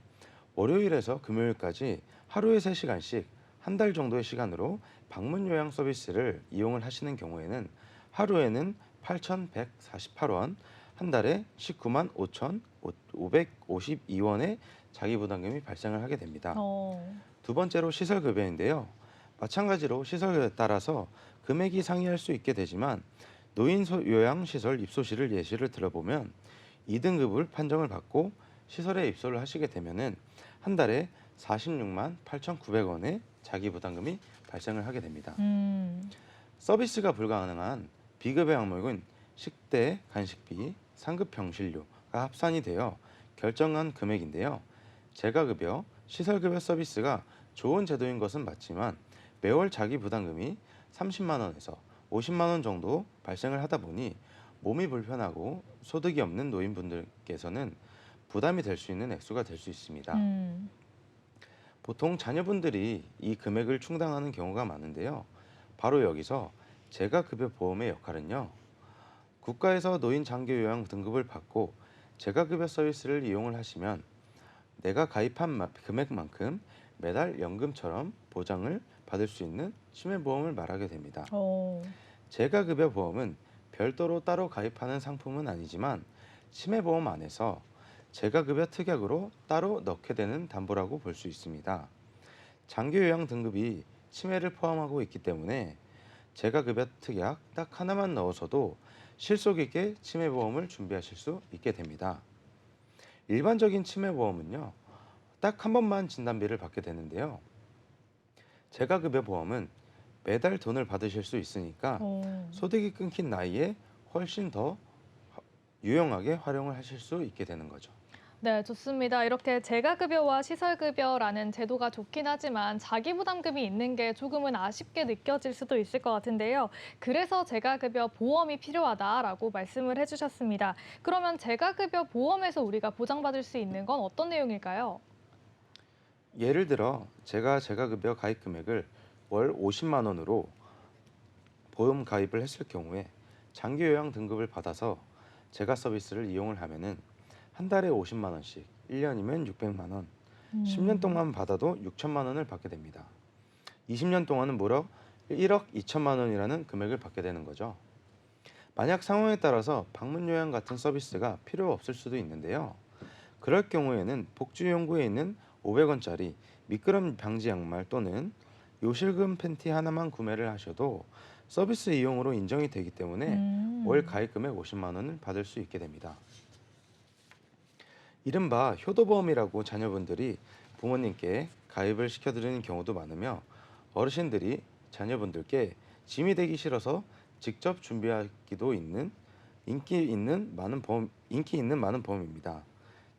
월요일에서 금요일까지 하루에 3시간씩 한 달 정도의 시간으로 방문 요양 서비스를 이용을 하시는 경우에는 하루에는 8,148원, 한 달에 19만 5,552원의 자기 부담금이 발생을 하게 됩니다. 두 번째로 시설급여인데요. 마찬가지로 시설에 따라서 금액이 상이할 수 있게 되지만 노인 요양시설 입소시를 예시를 들어보면 2등급을 판정을 받고 시설에 입소를 하시게 되면은 한 달에 46만 8,900원의 자기 부담금이 발생을 하게 됩니다. 서비스가 불가능한 비급여 항목은 식대, 간식비, 상급 병실료가 합산이 되어 결정한 금액인데요. 재가급여, 시설급여 서비스가 좋은 제도인 것은 맞지만 매월 자기 부담금이 30만 원에서 50만 원 정도 발생을 하다 보니 몸이 불편하고 소득이 없는 노인분들께서는 부담이 될 수 있는 액수가 될 수 있습니다. 보통 자녀분들이 이 금액을 충당하는 경우가 많은데요. 바로 여기서 재가급여 보험의 역할은요. 국가에서 노인 장기 요양 등급을 받고 재가급여 서비스를 이용을 하시면 내가 가입한 금액만큼 매달 연금처럼 보장을 받을 수 있는 치매보험을 말하게 됩니다. 재가급여 보험은 별도로 따로 가입하는 상품은 아니지만 치매보험 안에서 재가급여 특약으로 따로 넣게 되는 담보라고 볼 수 있습니다. 장기요양 등급이 치매를 포함하고 있기 때문에 재가급여 특약 딱 하나만 넣어서도 실속 있게 치매보험을 준비하실 수 있게 됩니다. 일반적인 치매보험은요. 딱 한 번만 진단비를 받게 되는데요. 재가급여 보험은 매달 돈을 받으실 수 있으니까 소득이 끊긴 나이에 훨씬 더 유용하게 활용을 하실 수 있게 되는 거죠. 네, 좋습니다. 이렇게 재가급여와 시설급여라는 제도가 좋긴 하지만 자기부담금이 있는 게 조금은 아쉽게 느껴질 수도 있을 것 같은데요. 그래서 재가급여 보험이 필요하다라고 말씀을 해주셨습니다. 그러면 재가급여 보험에서 우리가 보장받을 수 있는 건 어떤 내용일까요? 예를 들어 제가 재가급여 가입 금액을 월 50만 원으로 보험 가입을 했을 경우에 장기요양 등급을 받아서 재가 서비스를 이용을 하면은 한 달에 50만 원씩, 1년이면 600만 원, 10년 동안 받아도 6천만 원을 받게 됩니다. 20년 동안은 무려 1억 2천만 원이라는 금액을 받게 되는 거죠. 만약 상황에 따라서 방문 요양 같은 서비스가 필요 없을 수도 있는데요. 그럴 경우에는 복지용구에 있는 500원짜리 미끄럼 방지 양말 또는 요실금 팬티 하나만 구매를 하셔도 서비스 이용으로 인정이 되기 때문에 월 가입 금액 50만 원을 받을 수 있게 됩니다. 이른바 효도보험이라고 자녀분들이 부모님께 가입을 시켜드리는 경우도 많으며 어르신들이 자녀분들께 짐이 되기 싫어서 직접 준비하기도 있는 인기 있는 많은 보험입니다.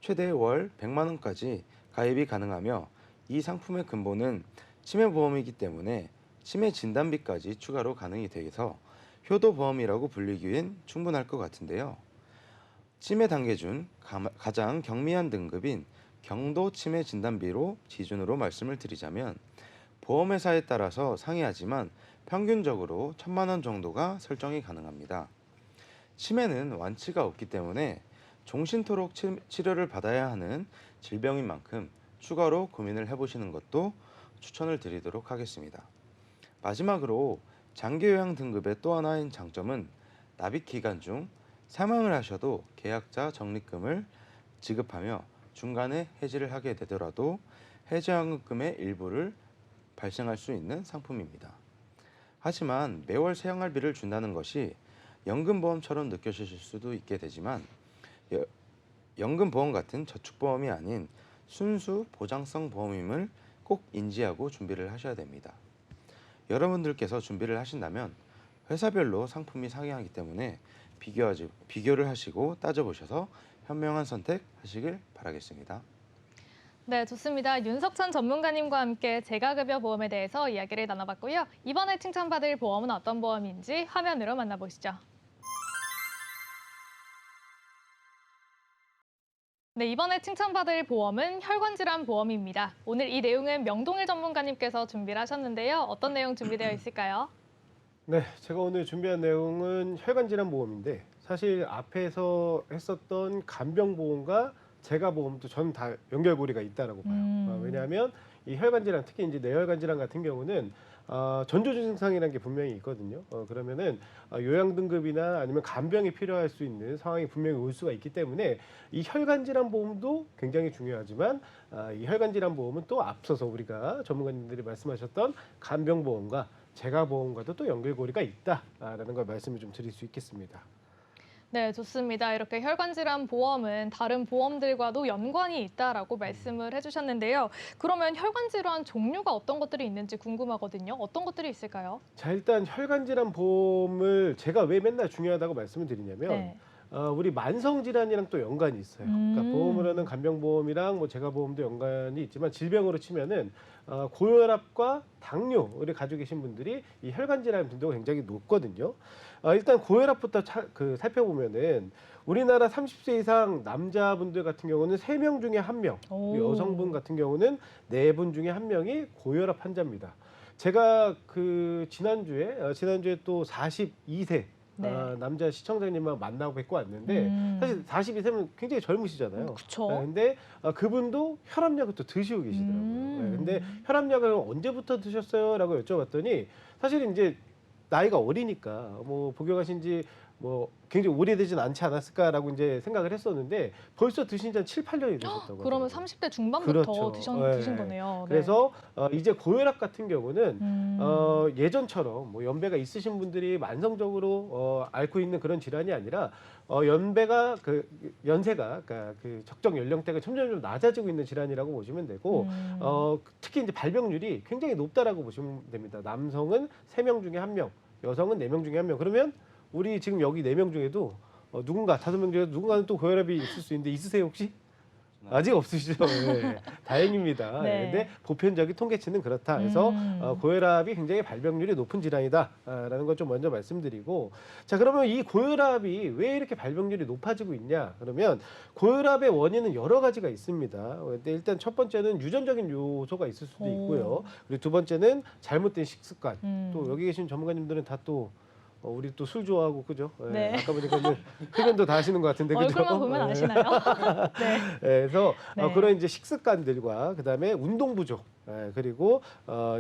최대 월 100만 원까지 가입이 가능하며 이 상품의 근본은 치매보험이기 때문에 치매 진단비까지 추가로 가능이 되어서 효도보험이라고 불리기엔 충분할 것 같은데요. 치매 단계 중 가장 경미한 등급인 경도 치매 진단비로 기준으로 말씀을 드리자면 보험회사에 따라서 상이하지만 평균적으로 1,000만 원 정도가 설정이 가능합니다. 치매는 완치가 없기 때문에 종신토록 치료를 받아야 하는 질병인 만큼 추가로 고민을 해보시는 것도 추천을 드리도록 하겠습니다. 마지막으로 장기요양 등급의 또 하나인 장점은 납입 기간 중 사망을 하셔도 계약자 적립금을 지급하며 중간에 해지를 하게 되더라도 해지환급금의 일부를 발생할 수 있는 상품입니다. 하지만 매월 생활비를 준다는 것이 연금보험처럼 느껴지실 수도 있게 되지만 연금보험 같은 저축보험이 아닌 순수 보장성 보험임을 꼭 인지하고 준비를 하셔야 됩니다. 여러분들께서 준비를 하신다면 회사별로 상품이 상이하기 때문에 비교를 하시고 따져보셔서 현명한 선택하시길 바라겠습니다. 네, 좋습니다. 윤석찬 전문가님과 함께 재가급여 보험에 대해서 이야기를 나눠봤고요. 이번에 칭찬받을 보험은 어떤 보험인지 화면으로 만나보시죠. 네, 이번에 칭찬받을 보험은 혈관질환 보험입니다. 오늘 이 내용은 명동일 전문가님께서 준비를 하셨는데요. 어떤 내용 준비되어 있을까요? 네, 제가 오늘 준비한 내용은 혈관질환 보험인데 사실 앞에서 했었던 간병보험과 재가보험도 저는 다 연결고리가 있다라고 봐요. 왜냐하면 이 혈관질환, 특히 이제 뇌혈관질환 같은 경우는 전조 증상이라는 게 분명히 있거든요. 그러면은 요양 등급이나 아니면 간병이 필요할 수 있는 상황이 분명히 올 수가 있기 때문에 이 혈관질환 보험도 굉장히 중요하지만 이 혈관질환 보험은 또 앞서서 우리가 전문가님들이 말씀하셨던 간병보험과 재가보험과도 또 연결고리가 있다라는 걸 말씀을 좀 드릴 수 있겠습니다. 네, 좋습니다. 이렇게 혈관질환 보험은 다른 보험들과도 연관이 있다라고 말씀을 해주셨는데요. 그러면 혈관질환 종류가 어떤 것들이 있는지 궁금하거든요. 어떤 것들이 있을까요? 자, 일단 혈관질환 보험을 제가 왜 맨날 중요하다고 말씀을 드리냐면 네. 우리 만성질환이랑 또 연관이 있어요. 그러니까 보험으로는 간병보험이랑 뭐 재가보험도 연관이 있지만 질병으로 치면은 고혈압과 당뇨를 가지고 계신 분들이 이 혈관질환 빈도가 굉장히 높거든요. 일단 고혈압부터 살펴보면은 우리나라 30세 이상 남자분들 같은 경우는 3명 중에 1명, 여성분 같은 경우는 4분 중에 1명이 고혈압 환자입니다. 제가 그 지난주에 또 42세 네. 남자 시청자님만 만나고 뵙고 왔는데 사실 42세면 굉장히 젊으시잖아요. 그쵸. 근데 그분도 혈압약을 또 드시고 계시더라고요. 네, 근데 혈압약을 언제부터 드셨어요? 라고 여쭤봤더니 사실 이제 나이가 어리니까 뭐 복용하신 지 뭐 굉장히 오래되진 않지 않았을까라고 이제 생각을 했었는데 벌써 드신 지 한 7, 8년이 되셨다고. 그러면 하더라고요. 30대 중반부터 그렇죠. 드신 거네요. 네. 그래서 이제 고혈압 같은 경우는 예전처럼 뭐 연배가 있으신 분들이 만성적으로 앓고 있는 그런 질환이 아니라 연세가 그러니까 그 적정 연령대가 점점 낮아지고 있는 질환이라고 보시면 되고 특히 이제 발병률이 굉장히 높다라고 보시면 됩니다. 남성은 3명 중에 1명, 여성은 4명 중에 1명. 그러면 우리 지금 여기 4명 중에도 누군가 5명 중에 누군가는 또 고혈압이 있을 수 있는데 있으세요 혹시? 아직 없으시죠? 네. 다행입니다. 네. 근데 보편적인 통계치는 그렇다. 그래서 고혈압이 굉장히 발병률이 높은 질환이다라는 걸 좀 먼저 말씀드리고, 자 그러면 이 고혈압이 왜 이렇게 발병률이 높아지고 있냐? 그러면 고혈압의 원인은 여러 가지가 있습니다. 근데 일단 첫 번째는 유전적인 요소가 있을 수도 있고요. 그리고 두 번째는 잘못된 식습관. 또 여기 계신 전문가님들은 다 또 우리 또 술 좋아하고 그죠? 네. 아까 보니까 흡연도 다 하시는 것 같은데 그죠? 얼굴만 보면 아시나요? 네. 그래서 네. 그런 이제 식습관들과 그다음에 운동 부족, 그리고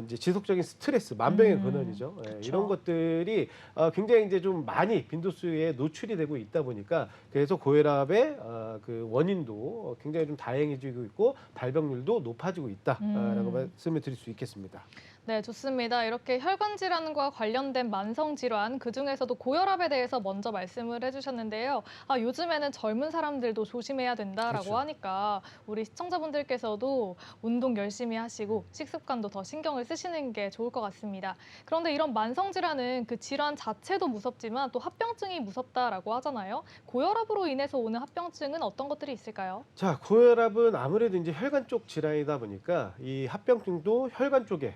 이제 지속적인 스트레스, 만병의 근원이죠. 이런 것들이 굉장히 이제 좀 많이 빈도수에 노출이 되고 있다 보니까 그래서 고혈압의 그 원인도 굉장히 좀 다양해지고 있고 발병률도 높아지고 있다라고 말씀을 드릴 수 있겠습니다. 네, 좋습니다. 이렇게 혈관 질환과 관련된 만성 질환, 그중에서도 고혈압에 대해서 먼저 말씀을 해주셨는데요. 요즘에는 젊은 사람들도 조심해야 된다라고 그렇죠. 하니까 우리 시청자분들께서도 운동 열심히 하시고 식습관도 더 신경을 쓰시는 게 좋을 것 같습니다. 그런데 이런 만성 질환은 그 질환 자체도 무섭지만 또 합병증이 무섭다라고 하잖아요. 고혈압으로 인해서 오는 합병증은 어떤 것들이 있을까요? 자, 고혈압은 아무래도 이제 혈관 쪽 질환이다 보니까 이 합병증도 혈관 쪽에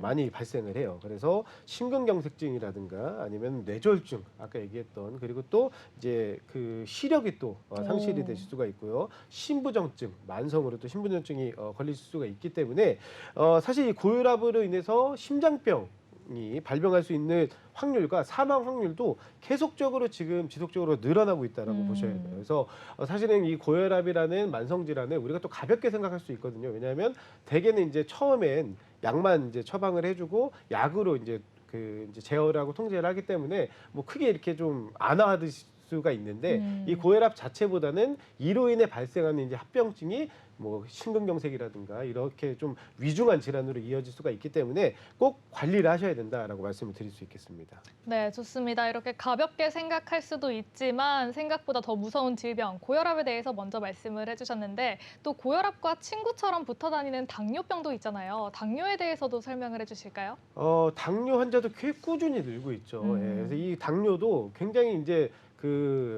많이 발생을 해요. 그래서 심근경색증이라든가 아니면 뇌졸중, 아까 얘기했던, 그리고 또 이제 그 시력이 또 상실이 되실 수가 있고요. 신부전증, 만성으로 또 신부전증이 걸릴 수가 있기 때문에 사실 이 고혈압으로 인해서 심장병 질병이 발병할 수 있는 확률과 사망 확률도 계속적으로 지금 지속적으로 늘어나고 있다라고 보셔야 돼요. 그래서 사실은 이 고혈압이라는 만성 질환을 우리가 또 가볍게 생각할 수 있거든요. 왜냐하면 대개는 이제 처음엔 약만 이제 처방을 해주고 약으로 이제 이제 제어를 하고 통제를 하기 때문에 뭐 크게 이렇게 좀 안아하듯이 수가 있는데 이 고혈압 자체보다는 이로 인해 발생하는 이제 합병증이 뭐 심근경색이라든가 이렇게 좀 위중한 질환으로 이어질 수가 있기 때문에 꼭 관리를 하셔야 된다라고 말씀을 드릴 수 있겠습니다. 네, 좋습니다. 이렇게 가볍게 생각할 수도 있지만 생각보다 더 무서운 질병, 고혈압에 대해서 먼저 말씀을 해주셨는데 또 고혈압과 친구처럼 붙어 다니는 당뇨병도 있잖아요. 당뇨에 대해서도 설명을 해주실까요? 당뇨 환자도 꽤 꾸준히 늘고 있죠. 예, 그래서 이 당뇨도 굉장히 이제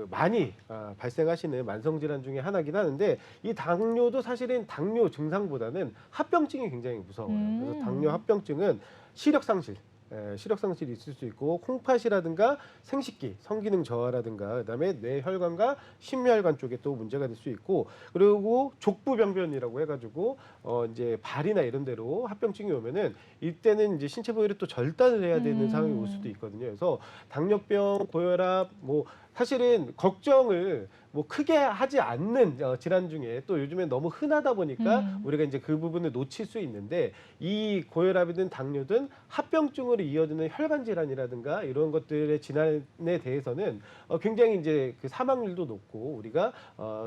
많이 발생하시는 만성 질환 중에 하나긴 하는데 이 당뇨도 사실은 당뇨 증상보다는 합병증이 굉장히 무서워요. 그래서 당뇨 합병증은 시력 상실이 있을 수 있고 콩팥이라든가 생식기, 성기능 저하라든가 그다음에 뇌혈관과 심혈관 쪽에 또 문제가 될 수 있고 그리고 족부병변이라고 해가지고 이제 발이나 이런 데로 합병증이 오면은 이때는 이제 신체 부위를 또 절단을 해야 되는 상황이 올 수도 있거든요. 그래서 당뇨병, 고혈압 뭐 사실은 걱정을 뭐 크게 하지 않는 질환 중에 또 요즘에 너무 흔하다 보니까 우리가 이제 그 부분을 놓칠 수 있는데 이 고혈압이든 당뇨든 합병증으로 이어지는 혈관 질환이라든가 이런 것들의 질환에 대해서는 굉장히 이제 그 사망률도 높고 우리가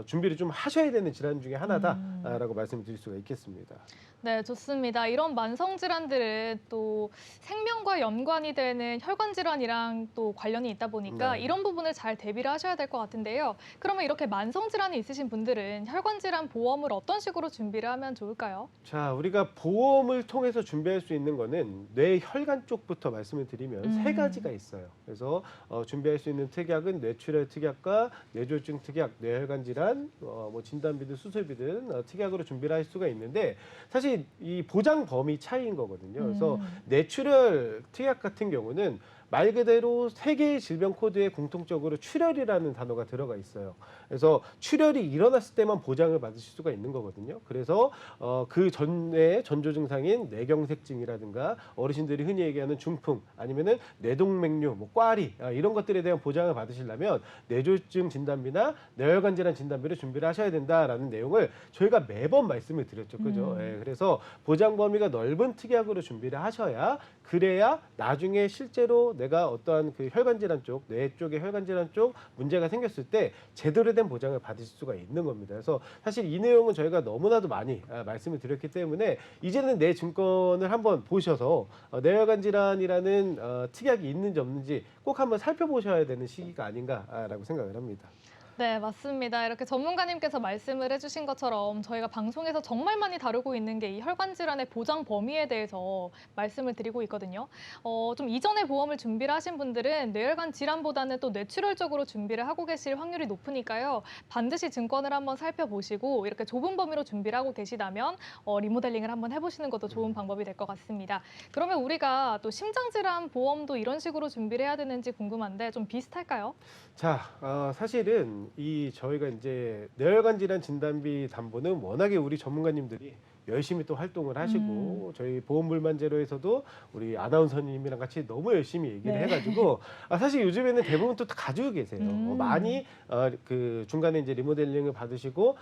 준비를 좀 하셔야 되는 질환 중에 하나다라고 말씀드릴 수가 있겠습니다. 네, 좋습니다. 이런 만성 질환들은 또 생명과 연관이 되는 혈관 질환이랑 또 관련이 있다 보니까 네. 이런 부분을 잘 대비를 하셔야 될 것 같은데요. 그러면 이렇게 만성 질환이 있으신 분들은 혈관 질환 보험을 어떤 식으로 준비를 하면 좋을까요? 자, 우리가 보험을 통해서 준비할 수 있는 거는 뇌혈관 쪽부터 말씀을 드리면 세 가지가 있어요. 그래서 준비할 수 있는 특약은 뇌출혈 특약과 뇌졸중 특약, 뇌혈관 질환, 뭐 진단비든 수술비든 특약으로 준비를 할 수가 있는데 사실 이 보장 범위 차이인 거거든요. 그래서 뇌출혈 특약 같은 경우는 말 그대로 세 개의 질병 코드에 공통적으로 출혈이라는 단어가 들어가 있어요. 그래서 출혈이 일어났을 때만 보장을 받으실 수가 있는 거거든요. 그래서 그 전에 전조 증상인 뇌경색증이라든가 어르신들이 흔히 얘기하는 중풍 아니면은 뇌동맥류, 뭐 꽈리 이런 것들에 대한 보장을 받으시려면 뇌졸중 진단비나 뇌혈관 질환 진단비를 준비를 하셔야 된다라는 내용을 저희가 매번 말씀을 드렸죠, 그죠? 예, 그래서 보장 범위가 넓은 특약으로 준비를 하셔야 그래야 나중에 실제로 내가 어떠한 그 혈관 질환 쪽, 뇌 쪽의 혈관 질환 쪽 문제가 생겼을 때 제대로 된 보장을 받으실 수가 있는 겁니다. 그래서 사실 이 내용은 저희가 너무나도 많이 말씀을 드렸기 때문에 이제는 내 증권을 한번 보셔서 뇌혈관 질환이라는 특약이 있는지 없는지 꼭 한번 살펴보셔야 되는 시기가 아닌가라고 생각을 합니다. 네, 맞습니다. 이렇게 전문가님께서 말씀을 해주신 것처럼 저희가 방송에서 정말 많이 다루고 있는 게 이 혈관 질환의 보장 범위에 대해서 말씀을 드리고 있거든요. 좀 이전에 보험을 준비를 하신 분들은 뇌혈관 질환보다는 또 뇌출혈 쪽으로 준비를 하고 계실 확률이 높으니까요. 반드시 증권을 한번 살펴보시고 이렇게 좁은 범위로 준비를 하고 계시다면 리모델링을 한번 해보시는 것도 좋은 방법이 될 것 같습니다. 그러면 우리가 또 심장질환 보험도 이런 식으로 준비를 해야 되는지 궁금한데 좀 비슷할까요? 자, 사실은 저희가 이제 뇌혈관 질환 진단비 담보는 워낙에 우리 전문가님들이 열심히 또 활동을 하시고 저희 보험불만제로에서도 우리 아나운서님이랑 같이 너무 열심히 얘기를 네. 해가지고 사실 요즘에는 대부분 또 가지고 계세요. 많이 그 중간에 이제 리모델링을 받으시고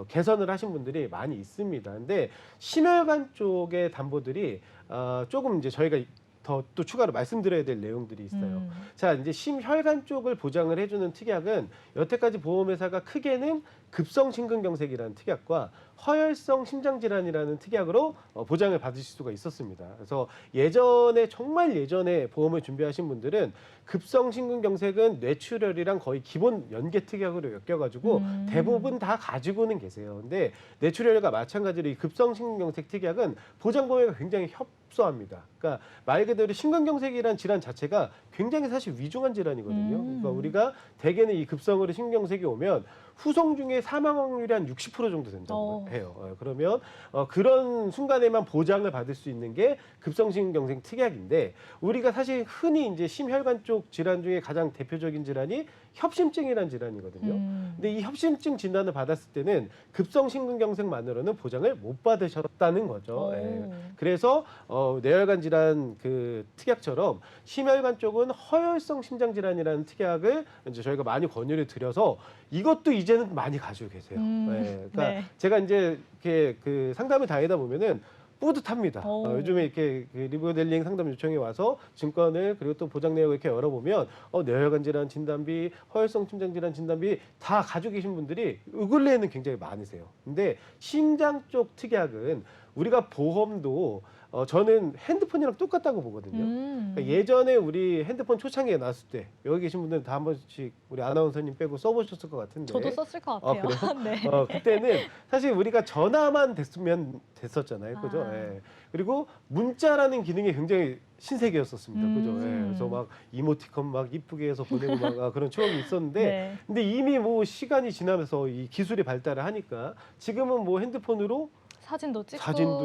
개선을 하신 분들이 많이 있습니다. 근데 심혈관 쪽의 담보들이 조금 이제 저희가 더 또 추가로 말씀드려야 될 내용들이 있어요. 자, 이제 심혈관 쪽을 보장을 해주는 특약은 여태까지 보험회사가 크게는 급성 심근경색이라는 특약과 허혈성 심장질환이라는 특약으로 보장을 받으실 수가 있었습니다. 그래서 예전에 정말 예전에 보험을 준비하신 분들은 급성 심근경색은 뇌출혈이랑 거의 기본 연계 특약으로 엮여가지고 대부분 다 가지고는 계세요. 근데 뇌출혈과 마찬가지로 이 급성 심근경색 특약은 보장 범위가 굉장히 협소합니다. 그러니까 말 그대로 심근경색이라는 질환 자체가 굉장히 사실 위중한 질환이거든요. 그러니까 우리가 대개는 이 급성으로 심근경색이 오면 후송 중에 사망 확률이 한 60% 정도 된다고 해요. 그러면 그런 순간에만 보장을 받을 수 있는 게 급성심근경색 특약인데 우리가 사실 흔히 이제 심혈관 쪽 질환 중에 가장 대표적인 질환이 협심증이라는 질환이거든요. 근데 이 협심증 진단을 받았을 때는 급성심근경색만으로는 보장을 못 받으셨다는 거죠. 예. 그래서 뇌혈관 질환 그 특약처럼 심혈관 쪽은 허혈성 심장 질환이라는 특약을 이제 저희가 많이 권유를 드려서 이것도 이제는 많이 가지고 계세요. 예. 그러니까 네. 제가 이제 이렇게 그 상담을 다니다 보면은 뿌듯합니다. 요즘에 이렇게 그 리모델링 상담 요청이 와서 증권을 그리고 또 보장 내역을 이렇게 열어보면 뇌혈관 질환 진단비, 허혈성 심장 질환 진단비 다 가지고 계신 분들이 의근래에는 굉장히 많으세요. 근데 심장 쪽 특약은 우리가 보험도 저는 핸드폰이랑 똑같다고 보거든요. 그러니까 예전에 우리 핸드폰 초창기에 나왔을 때 여기 계신 분들은 다 한 번씩 우리 아나운서님 빼고 써보셨을 것 같은데. 저도 썼을 것 같아요. 그래요? 네. 그때는 사실 우리가 전화만 됐으면 됐었잖아요. 그죠? 예. 그리고 문자라는 기능이 굉장히 신세계였었습니다. 그죠? 예. 그래서 막 이모티콘 막 이쁘게 해서 보내고 막 그런 추억이 있었는데 네. 근데 이미 뭐 시간이 지나면서 이 기술이 발달을 하니까 지금은 뭐 핸드폰으로 사진도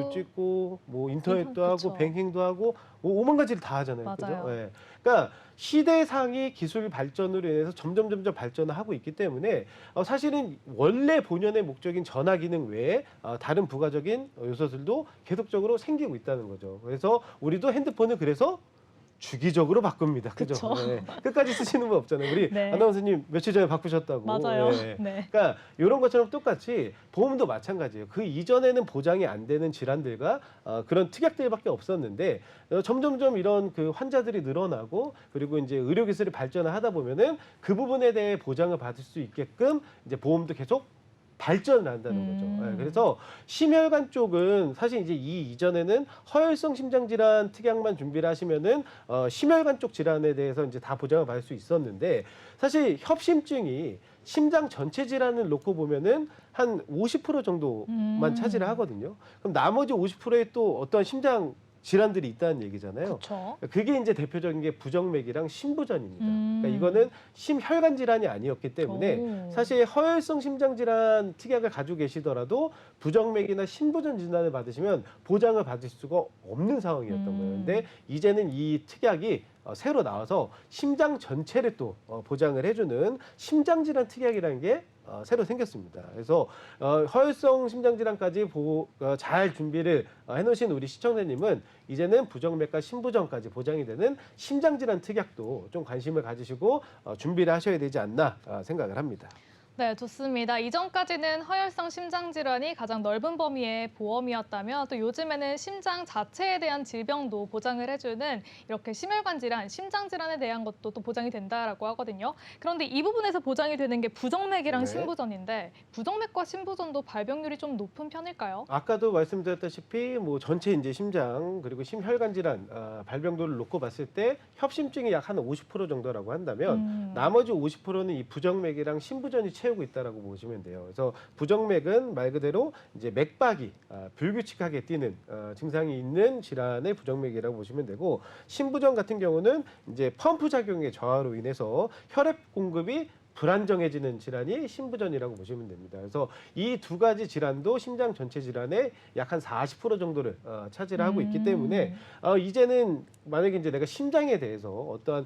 찍고 뭐 인터넷도 하고 그쵸. 뱅킹도 하고 뭐 5만 가지를 다 하잖아요. 맞아요. 그죠? 예. 그러니까 시대상이 기술 발전으로 인해서 점점 발전을 하고 있기 때문에 사실은 원래 본연의 목적인 전화 기능 외에 다른 부가적인 요소들도 계속적으로 생기고 있다는 거죠. 그래서 우리도 핸드폰을 그래서 주기적으로 바꿉니다. 그죠? 그쵸. 네. 끝까지 쓰시는 분 없잖아요. 우리 네. 아나운서님 며칠 전에 바꾸셨다고. 맞아요. 네. 네. 그러니까 이런 것처럼 똑같이 보험도 마찬가지예요. 그 이전에는 보장이 안 되는 질환들과 그런 특약들밖에 없었는데 점점점 이런 그 환자들이 늘어나고 그리고 이제 의료 기술이 발전을 하다 보면은 그 부분에 대해 보장을 받을 수 있게끔 이제 보험도 계속 발전을 한다는 거죠. 네, 그래서 심혈관 쪽은 사실 이제 이전에는 허혈성 심장 질환 특약만 준비를 하시면은 심혈관 쪽 질환에 대해서 이제 다 보장을 받을 수 있었는데 사실 협심증이 심장 전체 질환을 놓고 보면은 한 50% 정도만 차지를 하거든요. 그럼 나머지 50%의 또 어떤 심장 질환들이 있다는 얘기잖아요. 그렇죠. 그게 이제 대표적인 게 부정맥이랑 심부전입니다. 그러니까 이거는 심혈관 질환이 아니었기 때문에 사실 허혈성 심장 질환 특약을 가지고 계시더라도 부정맥이나 심부전 진단을 받으시면 보장을 받을 수가 없는 상황이었던 거예요. 근데 이제는 이 특약이 새로 나와서 심장 전체를 또 보장을 해주는 심장질환 특약이라는 게 새로 생겼습니다. 그래서 허혈성 심장질환까지 잘 준비를 해놓으신 우리 시청자님은 이제는 부정맥과 심부전까지 보장이 되는 심장질환 특약도 좀 관심을 가지시고 준비를 하셔야 되지 않나 생각을 합니다. 네, 좋습니다. 이전까지는 허혈성 심장 질환이 가장 넓은 범위의 보험이었다면 또 요즘에는 심장 자체에 대한 질병도 보장을 해주는 이렇게 심혈관 질환, 심장 질환에 대한 것도 또 보장이 된다라고 하거든요. 그런데 이 부분에서 보장이 되는 게 부정맥이랑 네. 심부전인데 부정맥과 심부전도 발병률이 좀 높은 편일까요? 아까도 말씀드렸다시피 뭐 전체 이제 심장 그리고 심혈관 질환 발병도를 놓고 봤을 때 협심증이 약 한 50% 정도라고 한다면 나머지 50%는 이 부정맥이랑 심부전이 채우고 있다라고 보시면 돼요. 그래서 부정맥은 말 그대로 이제 맥박이 불규칙하게 뛰는 증상이 있는 질환의 부정맥이라고 보시면 되고 심부전 같은 경우는 이제 펌프 작용의 저하로 인해서 혈액 공급이 불안정해지는 질환이 심부전이라고 보시면 됩니다. 그래서 이 두 가지 질환도 심장 전체 질환의 약 한 40% 정도를 차지를 하고 있기 때문에 이제는 만약에 이제 내가 심장에 대해서 어떠한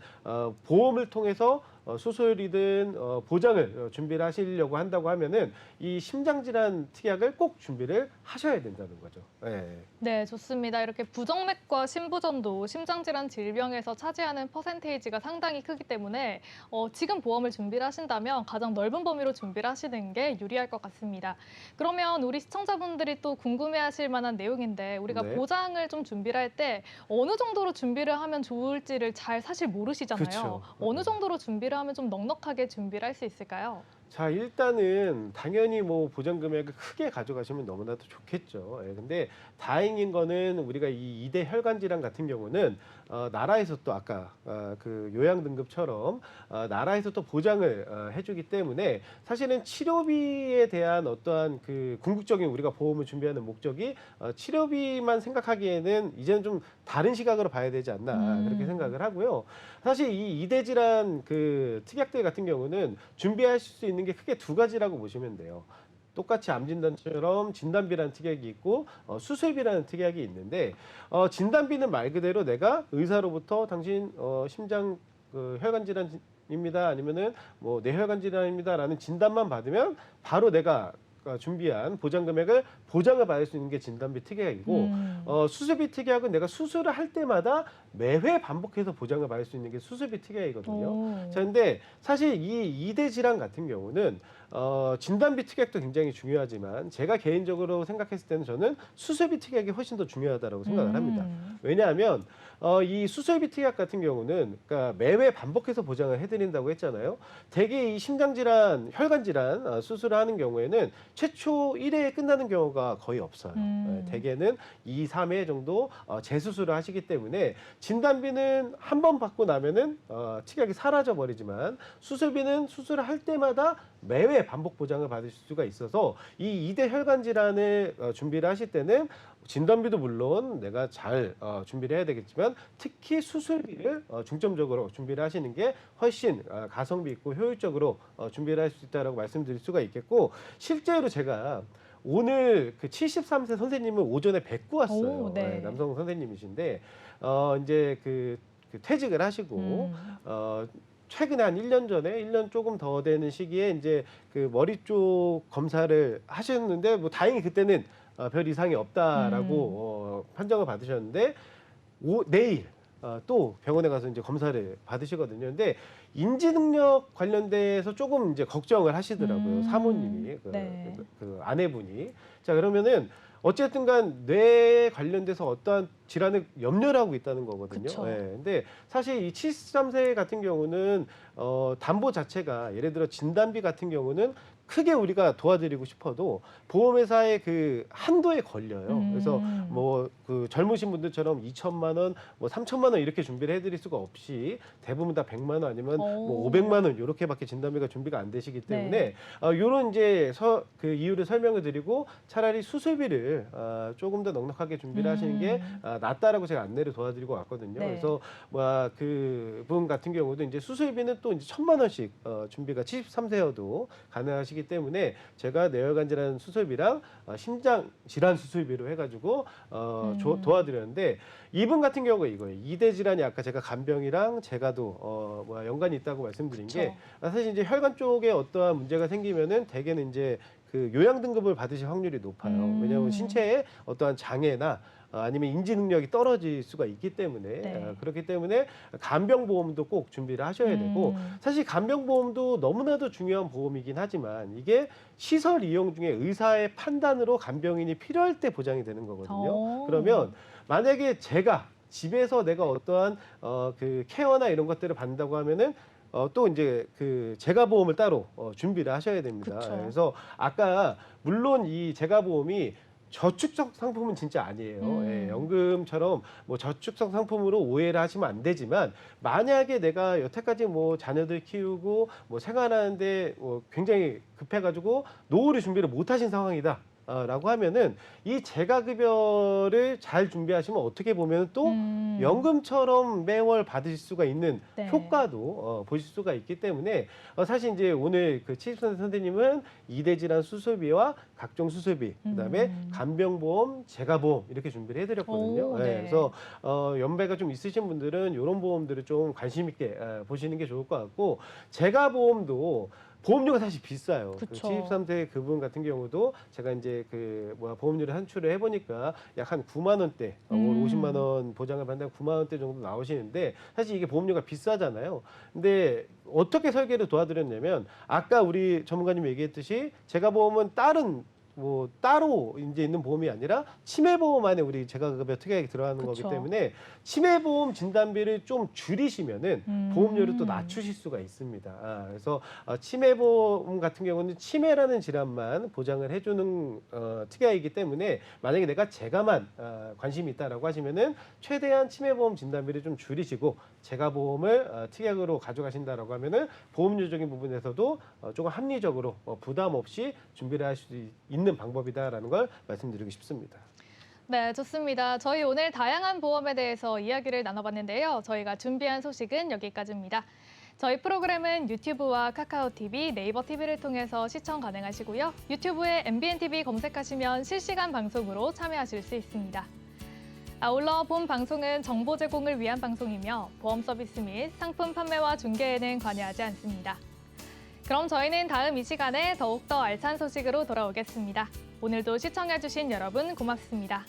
보험을 통해서 수술이든 보장을 준비를 하시려고 한다고 하면은 이 심장질환 특약을 꼭 준비를 하셔야 된다는 거죠. 네. 네, 좋습니다. 이렇게 부정맥과 심부전도 심장질환 질병에서 차지하는 퍼센테이지가 상당히 크기 때문에 지금 보험을 준비를 하신다면 가장 넓은 범위로 준비를 하시는 게 유리할 것 같습니다. 그러면 우리 시청자분들이 또 궁금해하실 만한 내용인데 우리가 네. 보장을 좀 준비를 할 때 어느 정도로 준비를 하면 좋을지를 잘 사실 모르시잖아요. 그쵸. 어느 정도로 준비를 하면 좀 넉넉하게 준비를 할 수 있을까요? 자, 일단은 당연히 뭐 보장 금액을 크게 가져가시면 너무나도 좋겠죠. 예, 근데 다행인 거는 우리가 이 2대 혈관 질환 같은 경우는 나라에서 또 아까 그 요양 등급처럼 나라에서 또 보장을 해주기 때문에 사실은 치료비에 대한 어떠한 그 궁극적인 우리가 보험을 준비하는 목적이 치료비만 생각하기에는 이제는 좀 다른 시각으로 봐야 되지 않나 그렇게 생각을 하고요. 사실 이 2대 질환 그 특약들 같은 경우는 준비하실 수 있는 게 크게 두 가지라고 보시면 돼요. 똑같이 암 진단처럼 진단비라는 특약이 있고 수술비라는 특약이 있는데 진단비는 말 그대로 내가 의사로부터 당신 심장 그 혈관 질환 질환입니다. 아니면은 뭐 뇌혈관 질환입니다라는 진단만 받으면 바로 내가 준비한 보장 금액을 보장을 받을 수 있는 게 진단비 특약이고 수술비 특약은 내가 수술을 할 때마다 매회 반복해서 보장을 받을 수 있는 게 수술비 특약이거든요. 자, 근데 사실 이 2대 질환 같은 경우는 진단비 특약도 굉장히 중요하지만 제가 개인적으로 생각했을 때는 저는 수술비 특약이 훨씬 더 중요하다고 생각을 합니다. 왜냐하면 이 수술비 특약 같은 경우는 그러니까 매회 반복해서 보장을 해드린다고 했잖아요. 대개 이 심장질환, 혈관질환 수술을 하는 경우에는 최초 1회에 끝나는 경우가 거의 없어요. 대개는 2, 3회 정도 재수술을 하시기 때문에 진단비는 한 번 받고 나면은 특약이 사라져 버리지만 수술비는 수술을 할 때마다 매회 반복 보장을 받을 수가 있어서 이 2대 혈관 질환을 준비를 하실 때는 진단비도 물론 내가 잘 준비를 해야 되겠지만 특히 수술비를 중점적으로 준비를 하시는 게 훨씬 가성비 있고 효율적으로 준비를 할 수 있다라고 말씀드릴 수가 있겠고 실제로 제가 오늘 그 73세 선생님을 오전에 뵙고 왔어요. 오, 네. 네, 남성 선생님이신데 이제 그 퇴직을 하시고 최근에 한 1년 전에 1년 조금 더 되는 시기에 이제 그 머리 쪽 검사를 하셨는데 뭐 다행히 그때는 별 이상이 없다라고 판정을 받으셨는데 내일 또 병원에 가서 이제 검사를 받으시거든요. 근데 인지 능력 관련돼서 조금 이제 걱정을 하시더라고요. 사모님이 네. 그 아내분이. 자, 그러면은 어쨌든 간 뇌에 관련돼서 어떠한 질환을 염려를 하고 있다는 거거든요. 그쵸. 예. 근데 사실 이 73세 같은 경우는 담보 자체가 예를 들어 진단비 같은 경우는 크게 우리가 도와드리고 싶어도 보험회사의 그 한도에 걸려요. 그래서 뭐 그 젊으신 분들처럼 2천만 원, 뭐 3천만 원 이렇게 준비를 해드릴 수가 없이 대부분 다 100만 원 아니면 뭐 500만 원 이렇게밖에 진단비가 준비가 안 되시기 때문에 요런 이제 그 이유를 설명을 드리고 차라리 수술비를 조금 더 넉넉하게 준비를 하시는 게 낫다라고 제가 안내를 도와드리고 왔거든요. 네. 그래서 뭐 그분 같은 경우도 이제 수술비는 또 이제 1,000만 원씩 준비가 73세여도 가능하시기 때문에 제가 뇌혈관 질환 수술비랑 심장 질환 수술비로 해가지고 도와드렸는데 이분 같은 경우가 이거예요. 2대 질환이 아까 제가 간병이랑 제가도 연관이 있다고 말씀드린 게 사실 이제 혈관 쪽에 어떠한 문제가 생기면은 대개는 이제 그 요양 등급을 받으실 확률이 높아요. 왜냐하면 신체에 어떠한 장애나 아니면 인지 능력이 떨어질 수가 있기 때문에 그렇기 때문에 간병보험도 꼭 준비를 하셔야 되고 사실 간병보험도 너무나도 중요한 보험이긴 하지만 이게 시설 이용 중에 의사의 판단으로 간병인이 필요할 때 보장이 되는 거거든요. 그러면 만약에 제가 집에서 내가 어떠한 그 케어나 이런 것들을 받는다고 하면은 또 이제 그 재가보험을 따로 준비를 하셔야 됩니다. 그쵸. 그래서 아까 물론 이 재가보험이 저축성 상품은 진짜 아니에요. 예, 연금처럼 뭐 저축성 상품으로 오해를 하시면 안 되지만 만약에 내가 여태까지 뭐 자녀들 키우고 뭐 생활하는데 굉장히 급해가지고 노후를 준비를 못 하신 상황이다. 라고 하면은 이 재가급여를 잘 준비하시면 어떻게 보면 또 연금처럼 매월 받으실 수가 있는 효과도 보실 수가 있기 때문에 사실 이제 오늘 그 70세 선생님은 2대 질환 수술비와 각종 수술비, 그다음에 간병보험, 재가보험 이렇게 준비를 해드렸거든요. 그래서 연배가 좀 있으신 분들은 이런 보험들을 좀 관심 있게 보시는 게 좋을 것 같고 재가보험도 보험료가 사실 비싸요. 그 73세 그분 같은 경우도 제가 이제 그 보험료를 산출을 해보니까 약 한 9만 원대, 월 50만 원 보장을 받는다면 9만 원대 정도 나오시는데 사실 이게 보험료가 비싸잖아요. 근데 어떻게 설계를 도와드렸냐면 아까 우리 전문가님이 얘기했듯이 재가보험은 뭐 따로 이제 있는 보험이 아니라 치매보험 안에 우리 재가급여 특약이 들어가는 거기 때문에 치매보험 진단비를 좀 줄이시면은 보험료를 또 낮추실 수가 있습니다. 그래서 치매보험 같은 경우는 치매라는 질환만 보장을 해주는 특약이기 때문에 만약에 내가 재가만 관심이 있다라고 하시면은 최대한 치매보험 진단비를 좀 줄이시고 재가보험을 특약으로 가져가신다라고 하면은 보험료적인 부분에서도 조금 합리적으로 부담 없이 준비를 할 수 있는 방법이다라는 걸 말씀드리고 싶습니다. 네, 좋습니다. 저희 오늘 다양한 보험에 대해서 이야기를 나눠봤는데요. 저희가 준비한 소식은 여기까지입니다. 저희 프로그램은 유튜브와 카카오TV, 네이버 TV를 통해서 시청 가능하시고요. 유튜브에 MBNTV 검색하시면 실시간 방송으로 참여하실 수 있습니다. 아울러 본 방송은 정보 제공을 위한 방송이며 보험 서비스 및 상품 판매와 중개에는 관여하지 않습니다. 그럼 저희는 다음 이 시간에 더욱더 알찬 소식으로 돌아오겠습니다. 오늘도 시청해주신 여러분 고맙습니다.